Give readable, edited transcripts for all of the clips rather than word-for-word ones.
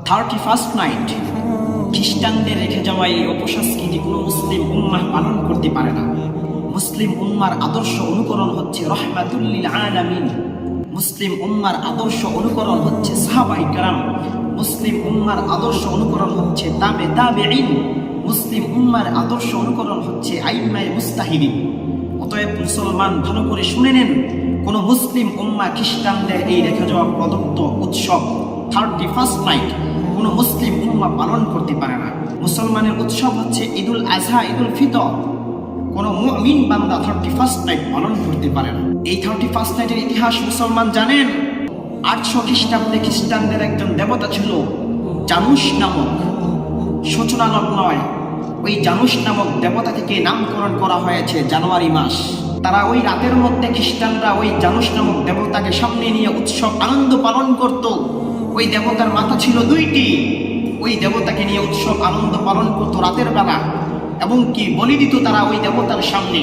31st night খ্রিস্টানদের রেখে যাওয়া এই অপসংস্কৃতি কোনো মুসলিম উম্মাহ পালন করতে পারে না। মুসলিম উম্মার আদর্শ অনুকরণ হচ্ছে রাহমাতুল লিল আলামিন। মুসলিম উম্মার আদর্শ অনুকরণ হচ্ছে সাহাবায়ে কেরাম। মুসলিম উম্মার আদর্শ অনুকরণ হচ্ছে তাবেঈন। মুসলিম উম্মার আদর্শ অনুকরণ হচ্ছে আইম্মায়ে মুজতাহিদিন। অতএব মুসলমান ভালো করে শুনে নেন, কোন মুসলিম উম্মা খ্রিস্টানদের এই রেখে যাওয়া প্রদত্ত উৎসব 31st নাইট কোন মুসলিম উম্মা পালন করতে পারে না। মুসলমানের উৎসব হচ্ছে ঈদুল আজহা, ঈদুল ফিতর। কোন মুমিন বান্দা 31st নাইট পালন করতে পারে না। এই 31st নাইটের ইতিহাস মুসলমান জানেন। 800 খ্রিস্টাব্দে খ্রিস্টানদের একজন দেবতা ছিল জানুস নামক। সূচনালক নয়, ওই জানুস নামক দেবতা থেকে নামকরণ করা হয়েছে জানুয়ারি মাস। তারা ওই রাতের মধ্যে খ্রিস্টানরা ওই জানুস নামক দেবতাকে সামনে নিয়ে উৎসব আনন্দ পালন করত। ওই দেবতার মাথা ছিল 2টি। ওই দেবতাকে নিয়ে উৎসব আনন্দ পালন করত রাতের বেলা, এবং কি বলি দিত তারা ওই দেবতার সামনে।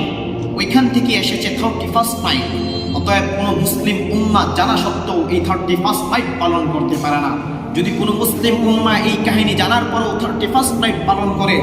ওইখান থেকে এসেছে 31st নাইট। অতএব কোনো মুসলিম উম্মা জানা সত্ত্বেও এই 31st নাইট পালন করতে পারে না। যদি কোনো মুসলিম উম্মা এই কাহিনী জানার পরও 31st নাইট পালন করে,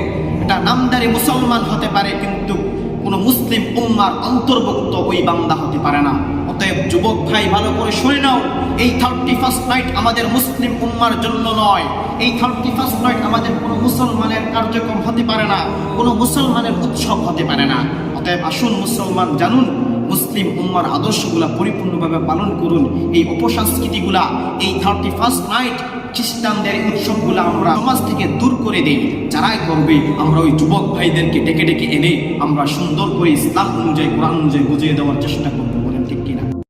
এটা নামদারি মুসলমান হতে পারে, কিন্তু কোনো মুসলিম উম্মার অন্তর্ভুক্ত ওই বান্দা হতে পারে না। অতএব যুবক ভাই ভালো করে শুনে নাও, এই 31st নাইট আমাদের মুসলিম উম্মার জন্য নয়। এই 31st নাইট আমাদের কোনো মুসলমানের কার্যক্রম হতে পারে না, কোনো মুসলমানের উৎসব হতে পারে না। অতএব আসুন মুসলমান জানুন, মুসলিম উম্মার আদর্শগুলা পরিপূর্ণভাবে পালন করুন। এই অপসংস্কৃতিগুলা, এই 31st নাইট খ্রিস্টানদের উৎসবগুলা আমরা সমাজ থেকে দূর করে দেই। যারাই করবে আমরা ওই যুবক ভাইদেরকে ডেকে ডেকে এনে আমরা সুন্দর করে ইসলাম অনুযায়ী, কোরআন অনুযায়ী বুঝিয়ে দেওয়ার চেষ্টা করব।